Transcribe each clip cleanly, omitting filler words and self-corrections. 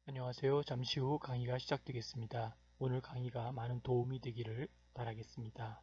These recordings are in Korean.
안녕하세요. 잠시 후 강의가 시작되겠습니다. 오늘 강의가 많은 도움이 되기를 바라겠습니다.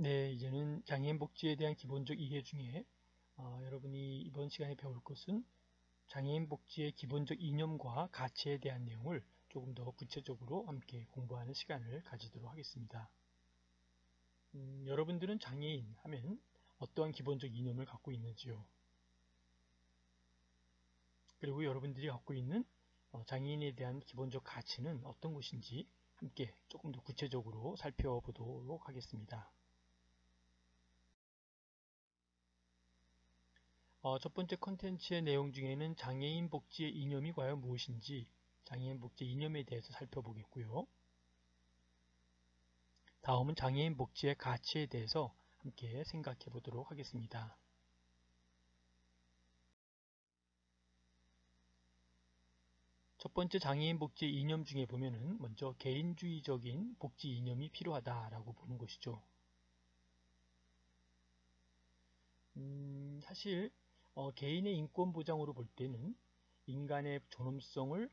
네, 이제는 장애인 복지에 대한 기본적 이해 중에 여러분이 이번 시간에 배울 것은 장애인 복지의 기본적 이념과 가치에 대한 내용을 조금 더 구체적으로 함께 공부하는 시간을 가지도록 하겠습니다. 여러분들은 장애인 하면 어떠한 기본적 이념을 갖고 있는지요? 그리고 여러분들이 갖고 있는 장애인에 대한 기본적 가치는 어떤 것인지 함께 조금 더 구체적으로 살펴보도록 하겠습니다. 첫 번째 컨텐츠의 내용 중에는 장애인 복지의 이념이 과연 무엇인지 장애인 복지 이념에 대해서 살펴보겠고요. 다음은 장애인 복지의 가치에 대해서 함께 생각해 보도록 하겠습니다. 첫 번째 장애인 복지 이념 중에 보면은 먼저 개인주의적인 복지 이념이 필요하다라고 보는 것이죠. 사실 개인의 인권 보장으로 볼 때는 인간의 존엄성을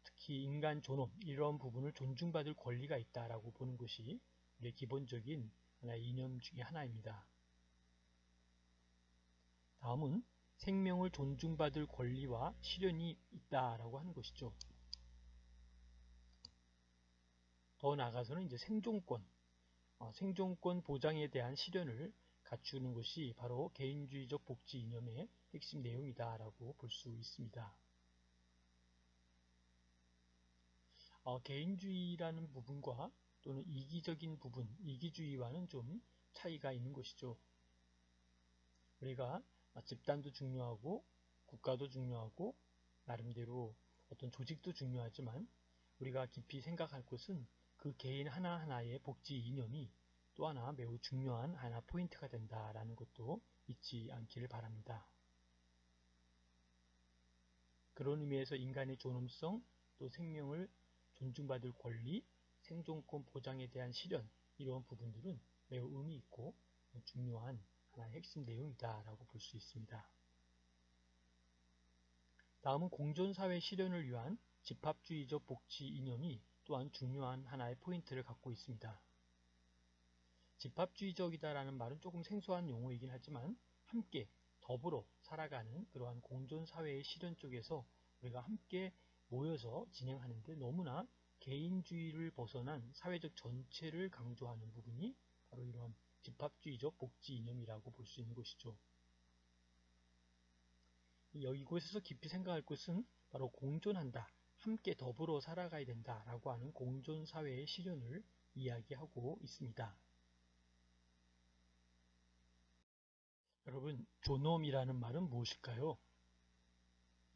특히 인간 존엄 이런 부분을 존중받을 권리가 있다라고 보는 것이 우리의 기본적인 하나의 이념 중에 하나입니다. 다음은 생명을 존중받을 권리와 실현이 있다라고 하는 것이죠. 더 나아가서는 이제 생존권 보장에 대한 실현을 갖추는 것이 바로 개인주의적 복지 이념의 핵심 내용이다라고 볼 수 있습니다. 개인주의라는 부분과 또는 이기적인 부분, 이기주의와는 좀 차이가 있는 것이죠. 우리가 집단도 중요하고 국가도 중요하고 나름대로 어떤 조직도 중요하지만 우리가 깊이 생각할 것은 그 개인 하나하나의 복지 이념이 또 하나 매우 중요한 하나 포인트가 된다라는 것도 잊지 않기를 바랍니다. 그런 의미에서 인간의 존엄성, 또 생명을 존중받을 권리, 생존권 보장에 대한 실현 이러한 부분들은 매우 의미 있고 중요한 하나의 핵심 내용이다라고 볼 수 있습니다. 다음은 공존사회 실현을 위한 집합주의적 복지 이념이 또한 중요한 하나의 포인트를 갖고 있습니다. 집합주의적이다라는 말은 조금 생소한 용어이긴 하지만 함께 더불어 살아가는 그러한 공존사회의 실현 쪽에서 우리가 함께 모여서 진행하는데 너무나 개인주의를 벗어난 사회적 전체를 강조하는 부분이 바로 이러한 집합주의적 복지 이념이라고 볼 수 있는 것이죠. 이곳에서 깊이 생각할 것은 바로 공존한다, 함께 더불어 살아가야 된다라고 하는 공존사회의 실현을 이야기하고 있습니다. 여러분, 존엄이라는 말은 무엇일까요?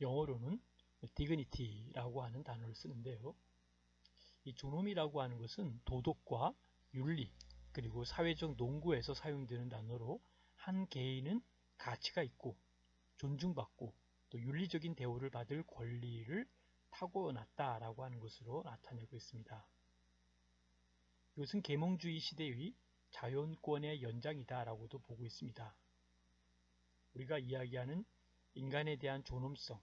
영어로는 dignity라고 하는 단어를 쓰는데요. 이 존엄이라고 하는 것은 도덕과 윤리 그리고 사회적 논구에서 사용되는 단어로 한 개인은 가치가 있고 존중받고 또 윤리적인 대우를 받을 권리를 타고났다라고 하는 것으로 나타내고 있습니다. 이것은 계몽주의 시대의 자연권의 연장이다라고도 보고 있습니다. 우리가 이야기하는 인간에 대한 존엄성,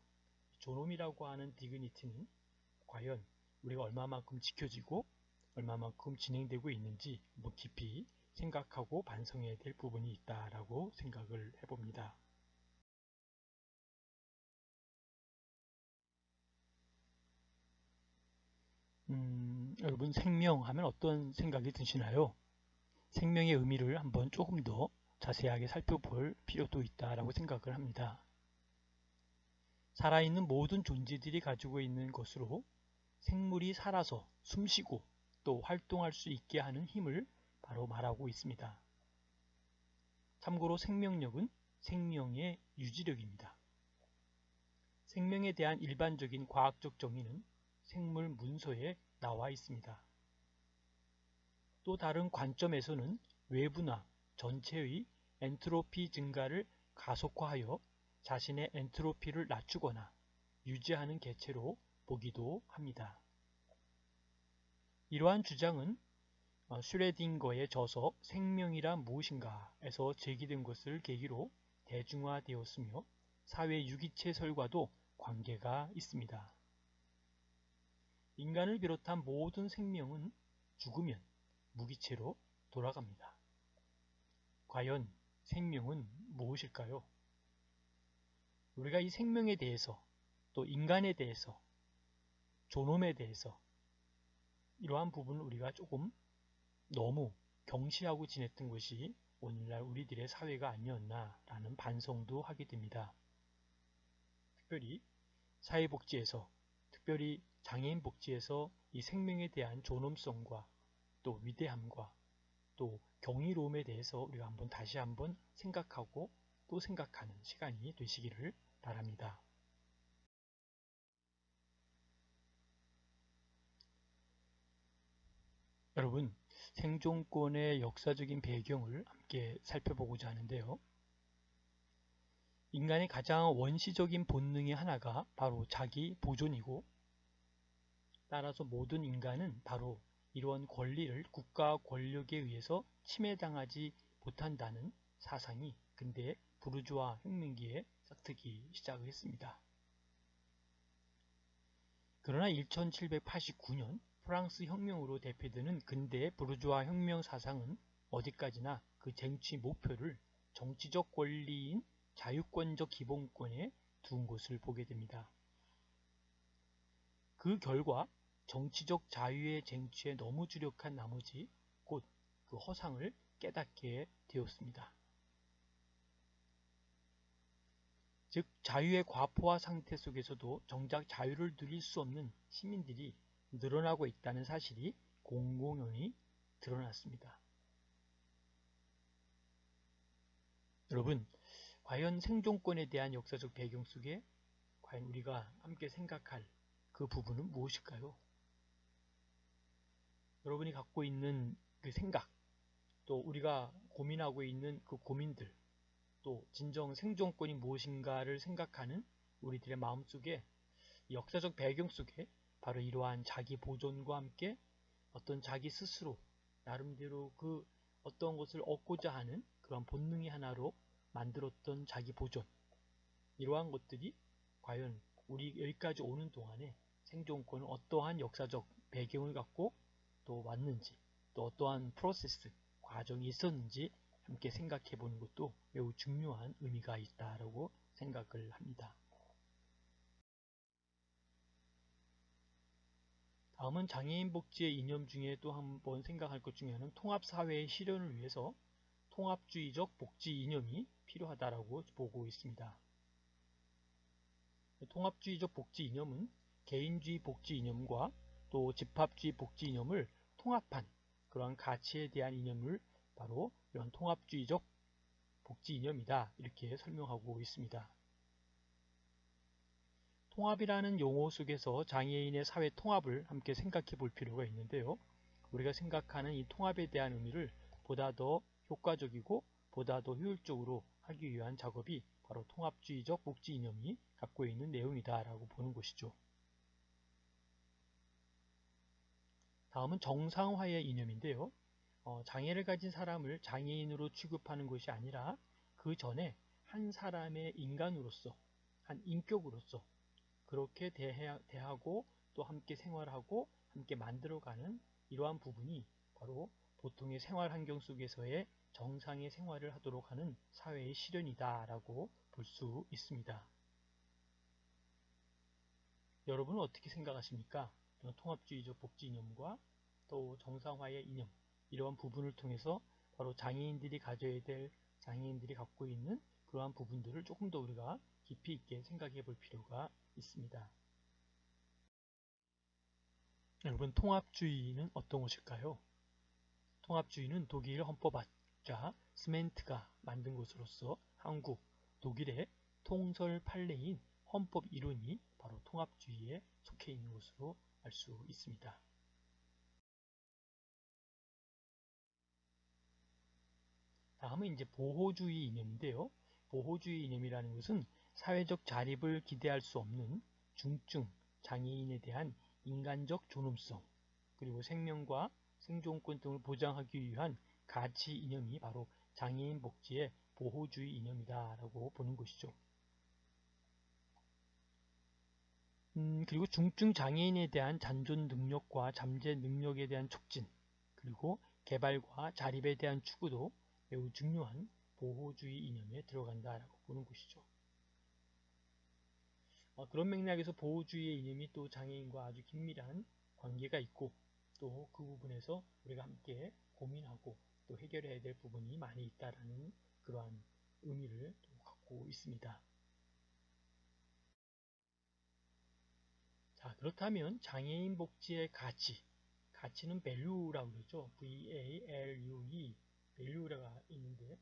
존엄이라고 하는 디그니티는 과연 우리가 얼마만큼 지켜지고 얼마만큼 진행되고 있는지 한번 깊이 생각하고 반성해야 될 부분이 있다라고 생각을 해봅니다. 여러분 생명하면 어떤 생각이 드시나요? 생명의 의미를 한번 조금 더 자세하게 살펴볼 필요도 있다라고 생각을 합니다. 살아있는 모든 존재들이 가지고 있는 것으로 생물이 살아서 숨쉬고 또 활동할 수 있게 하는 힘을 바로 말하고 있습니다. 참고로 생명력은 생명의 유지력입니다. 생명에 대한 일반적인 과학적 정의는 생물 문서에 나와 있습니다. 또 다른 관점에서는 외부나 전체의 엔트로피 증가를 가속화하여 자신의 엔트로피를 낮추거나 유지하는 개체로 보기도 합니다. 이러한 주장은 슈레딩거의 저서 생명이란 무엇인가에서 제기된 것을 계기로 대중화되었으며 사회 유기체설과도 관계가 있습니다. 인간을 비롯한 모든 생명은 죽으면 무기체로 돌아갑니다. 과연 생명은 무엇일까요? 우리가 이 생명에 대해서 또 인간에 대해서 존엄에 대해서 이러한 부분을 우리가 조금 너무 경시하고 지냈던 것이 오늘날 우리들의 사회가 아니었나라는 반성도 하게 됩니다. 특별히 사회복지에서, 특별히 장애인 복지에서 이 생명에 대한 존엄성과 또 위대함과 또 경이로움에 대해서 우리가 다시 한번 생각하고 또 생각하는 시간이 되시기를 바랍니다. 여러분, 생존권의 역사적인 배경을 함께 살펴보고자 하는데요. 인간의 가장 원시적인 본능의 하나가 바로 자기 보존이고, 따라서 모든 인간은 바로 이러한 권리를 국가 권력에 의해서 침해당하지 못한다는 사상이 근대 부르주아 혁명기에 싹트기 시작을 했습니다. 그러나 1789년 프랑스 혁명으로 대표되는 근대 부르주아 혁명 사상은 어디까지나 그 쟁취 목표를 정치적 권리인 자유권적 기본권에 둔 것을 보게 됩니다. 그 결과 정치적 자유의 쟁취에 너무 주력한 나머지 곧 그 허상을 깨닫게 되었습니다. 즉 자유의 과포화 상태 속에서도 정작 자유를 누릴 수 없는 시민들이 늘어나고 있다는 사실이 공공연히 드러났습니다. 여러분, 과연 생존권에 대한 역사적 배경 속에 과연 우리가 함께 생각할 그 부분은 무엇일까요? 여러분이 갖고 있는 그 생각, 또 우리가 고민하고 있는 그 고민들, 또 진정 생존권이 무엇인가를 생각하는 우리들의 마음속에 역사적 배경 속에 바로 이러한 자기 보존과 함께 어떤 자기 스스로 나름대로 그 어떤 것을 얻고자 하는 그런 본능의 하나로 만들었던 자기 보존, 이러한 것들이 과연 우리 여기까지 오는 동안에 생존권은 어떠한 역사적 배경을 갖고 또 왔는지, 또 어떠한 프로세스, 과정이 있었는지 함께 생각해 보는 것도 매우 중요한 의미가 있다고 생각을 합니다. 다음은 장애인 복지의 이념 중에 또 한번 생각할 것 중에 하나는 통합사회의 실현을 위해서 통합주의적 복지 이념이 필요하다고 보고 있습니다. 통합주의적 복지 이념은 개인주의 복지 이념과 또 집합주의 복지 이념을 통합한 그러한 가치에 대한 이념을 바로 이런 통합주의적 복지 이념이다, 이렇게 설명하고 있습니다. 통합이라는 용어 속에서 장애인의 사회 통합을 함께 생각해 볼 필요가 있는데요. 우리가 생각하는 이 통합에 대한 의미를 보다 더 효과적이고 보다 더 효율적으로 하기 위한 작업이 바로 통합주의적 복지 이념이 갖고 있는 내용이다 라고 보는 것이죠. 다음은 정상화의 이념인데요. 장애를 가진 사람을 장애인으로 취급하는 것이 아니라 그 전에 한 사람의 인간으로서, 한 인격으로서 그렇게 대하고 또 함께 생활하고 함께 만들어가는 이러한 부분이 바로 보통의 생활 환경 속에서의 정상의 생활을 하도록 하는 사회의 실현이다 라고 볼 수 있습니다. 여러분은 어떻게 생각하십니까? 통합주의적 복지 이념과 또 정상화의 이념, 이러한 부분을 통해서 바로 장애인들이 가져야 될, 장애인들이 갖고 있는 그러한 부분들을 조금 더 우리가 깊이 있게 생각해 볼 필요가 있습니다. 여러분, 통합주의는 어떤 것일까요? 통합주의는 독일 헌법학자 스멘트가 만든 것으로서 한국, 독일의 통설 판례인 헌법 이론이 바로 통합주의에 속해 있는 것으로 알 수 있습니다. 다음은 이제 보호주의 이념인데요. 보호주의 이념이라는 것은 사회적 자립을 기대할 수 없는 중증 장애인에 대한 인간적 존엄성, 그리고 생명과 생존권 등을 보장하기 위한 가치 이념이 바로 장애인 복지의 보호주의 이념이다 라고 보는 것이죠. 그리고 중증 장애인에 대한 잔존 능력과 잠재 능력에 대한 촉진, 그리고 개발과 자립에 대한 추구도 매우 중요한 보호주의 이념에 들어간다라고 보는 것이죠. 그런 맥락에서 보호주의의 이념이 또 장애인과 아주 긴밀한 관계가 있고 또 그 부분에서 우리가 함께 고민하고 또 해결해야 될 부분이 많이 있다라는 그러한 의미를 또 갖고 있습니다. 자, 그렇다면 장애인 복지의 가치는 value라고 그러죠. V-A-L-U-E, value가 있는데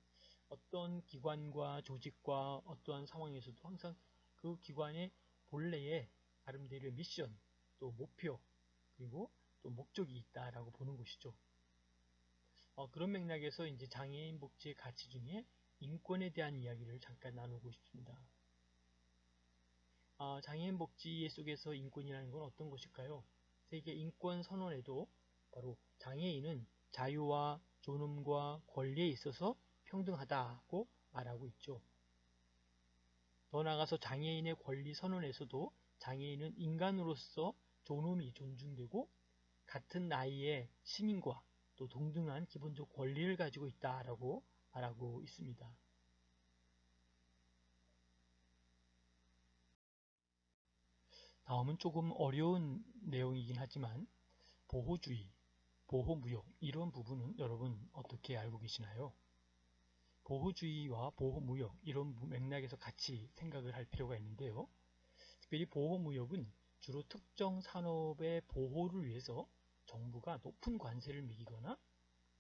어떤 기관과 조직과 어떠한 상황에서도 항상 그 기관의 본래의 나름대로의 미션, 또 목표, 그리고 또 목적이 있다라고 보는 것이죠. 그런 맥락에서 이제 장애인 복지의 가치 중에 인권에 대한 이야기를 잠깐 나누고 싶습니다. 장애인 복지 속에서 인권이라는 건 어떤 것일까요? 세계 인권 선언에도 바로 장애인은 자유와 존엄과 권리에 있어서 평등하다고 말하고 있죠. 더 나아가서 장애인의 권리 선언에서도 장애인은 인간으로서 존엄이 존중되고 같은 나이의 시민과 또 동등한 기본적 권리를 가지고 있다라고 말하고 있습니다. 다음은 조금 어려운 내용이긴 하지만 보호주의, 보호무역 이런 부분은 여러분 어떻게 알고 계시나요? 보호주의와 보호무역 이런 맥락에서 같이 생각을 할 필요가 있는데요. 특별히 보호무역은 주로 특정 산업의 보호를 위해서 정부가 높은 관세를 매기거나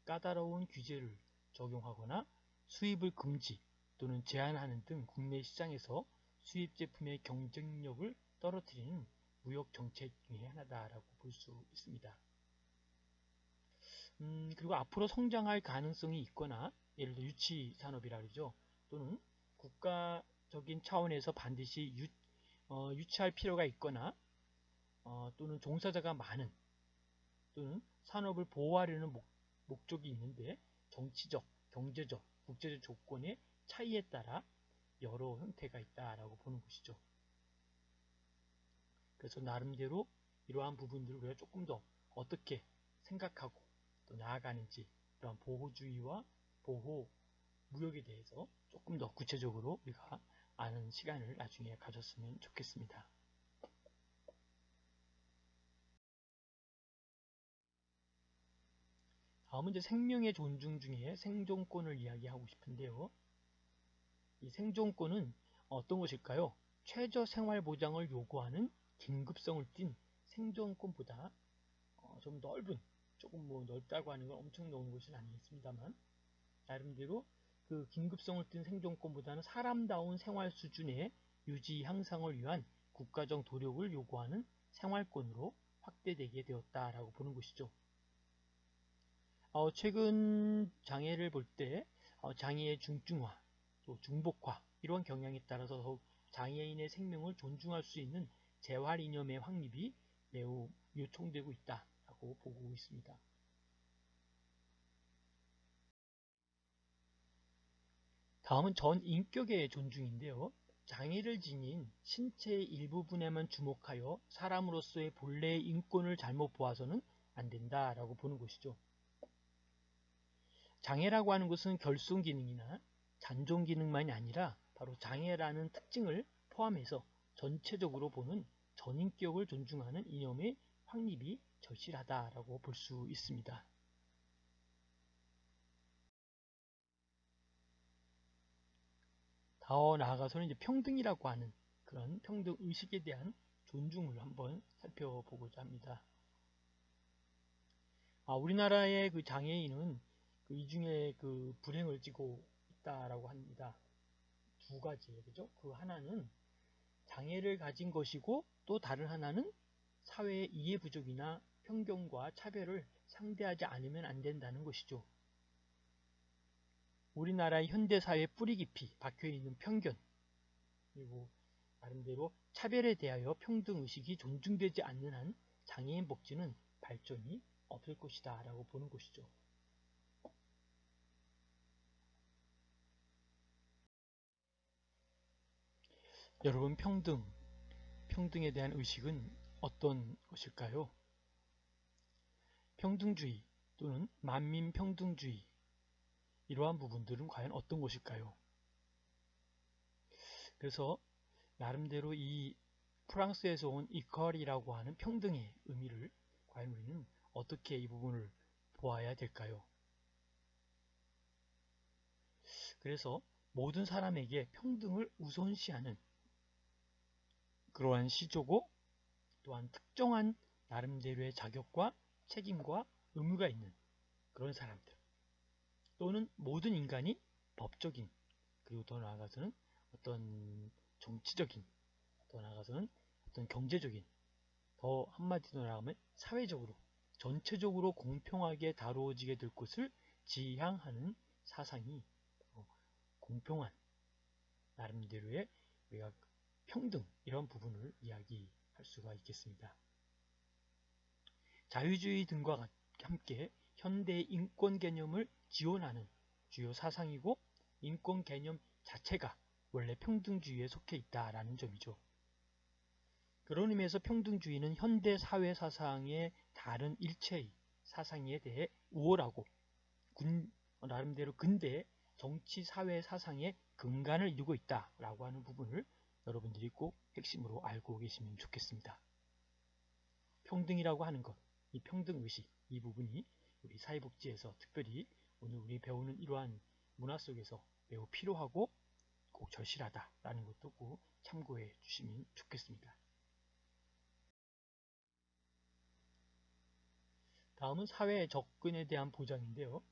까다로운 규제를 적용하거나 수입을 금지 또는 제한하는 등 국내 시장에서 수입 제품의 경쟁력을 떨어뜨리는 무역 정책 중의 하나다라고 볼 수 있습니다. 그리고 앞으로 성장할 가능성이 있거나 예를 들어 유치 산업이라 그러죠. 또는 국가적인 차원에서 반드시 유치할 필요가 있거나 또는 종사자가 많은 또는 산업을 보호하려는 목적이 있는데 정치적, 경제적, 국제적 조건의 차이에 따라 여러 형태가 있다라고 보는 것이죠. 그래서 나름대로 이러한 부분들을 우리가 조금 더 어떻게 생각하고 또 나아가는지 이러한 보호주의와 보호 무역에 대해서 조금 더 구체적으로 우리가 아는 시간을 나중에 가졌으면 좋겠습니다. 다음은 이제 생명의 존중 중에 생존권을 이야기하고 싶은데요. 이 생존권은 어떤 것일까요? 최저 생활 보장을 요구하는 긴급성을 띤 생존권보다 좀 넓은, 조금 뭐 넓다고 하는 건 엄청 넓은 것은 아니겠습니다만 나름대로 그 긴급성을 띤 생존권보다는 사람다운 생활 수준의 유지 향상을 위한 국가적 노력을 요구하는 생활권으로 확대되게 되었다라고 보는 것이죠. 최근 장애를 볼 때 장애의 중증화, 또 중복화 이러한 경향에 따라서 더욱 장애인의 생명을 존중할 수 있는 재활 이념의 확립이 매우 요청되고 있다라고 보고 있습니다. 다음은 전 인격의 존중인데요. 장애를 지닌 신체의 일부분에만 주목하여 사람으로서의 본래의 인권을 잘못 보아서는 안 된다라고 보는 것이죠. 장애라고 하는 것은 결손 기능이나 잔존 기능만이 아니라 바로 장애라는 특징을 포함해서 전체적으로 보는 전인격을 존중하는 이념의 확립이 절실하다라고 볼 수 있습니다. 더 나아가서는 이제 평등이라고 하는 그런 평등 의식에 대한 존중을 한번 살펴보고자 합니다. 우리나라의 그 장애인은 이 중에 그 불행을 지고 있다라고 합니다. 두 가지, 그죠? 그 하나는 장애를 가진 것이고 또 다른 하나는 사회의 이해 부족이나 편견과 차별을 상대하지 않으면 안 된다는 것이죠. 우리나라의 현대사회 뿌리 깊이 박혀있는 편견, 그리고 나름대로 차별에 대하여 평등의식이 존중되지 않는 한 장애인 복지는 발전이 없을 것이다 라고 보는 것이죠. 여러분 평등에 대한 의식은 어떤 것일까요? 평등주의 또는 만민평등주의 이러한 부분들은 과연 어떤 것일까요? 그래서 나름대로 이 프랑스에서 온 이퀄이라고 하는 평등의 의미를 과연 우리는 어떻게 이 부분을 보아야 될까요? 그래서 모든 사람에게 평등을 우선시하는 그러한 시조고, 또한 특정한 나름대로의 자격과 책임과 의무가 있는 그런 사람들, 또는 모든 인간이 법적인, 그리고 더 나아가서는 어떤 정치적인, 더 나아가서는 어떤 경제적인, 더 한마디로 나가면 사회적으로 전체적으로 공평하게 다루어지게 될 것을 지향하는 사상이 공평한 나름대로의 우리가 평등, 이런 부분을 이야기할 수가 있겠습니다. 자유주의 등과 함께 현대의 인권 개념을 지원하는 주요 사상이고, 인권 개념 자체가 원래 평등주의에 속해 있다라는 점이죠. 그런 의미에서 평등주의는 현대 사회 사상의 다른 일체의 사상에 대해 우월하고 나름대로 근대 정치 사회 사상의 근간을 이루고 있다라고 하는 부분을 여러분들이 꼭 핵심으로 알고 계시면 좋겠습니다. 평등이라고 하는 것, 이 평등의식, 이 부분이 우리 사회복지에서 특별히 오늘 우리 배우는 이러한 문화 속에서 매우 필요하고 꼭 절실하다라는 것도 꼭 참고해 주시면 좋겠습니다. 다음은 사회 접근에 대한 보장인데요.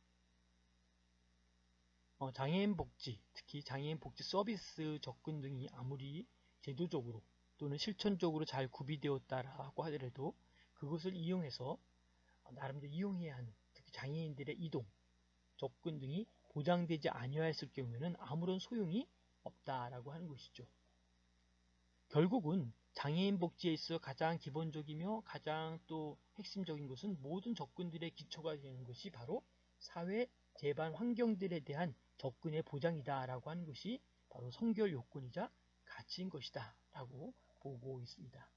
장애인 복지, 특히 장애인 복지 서비스 접근 등이 아무리 제도적으로 또는 실천적으로 잘 구비되었다라고 하더라도 그것을 이용해서 나름대로 이용해야 하는, 특히 장애인들의 이동, 접근 등이 보장되지 아니하였을 경우에는 아무런 소용이 없다라고 하는 것이죠. 결국은 장애인 복지에 있어 가장 기본적이며 가장 또 핵심적인 것은 모든 접근들의 기초가 되는 것이 바로 사회 제반 환경들에 대한 접근의 보장이다 라고 하는 것이 바로 성결 요건이자 가치인 것이다 라고 보고 있습니다.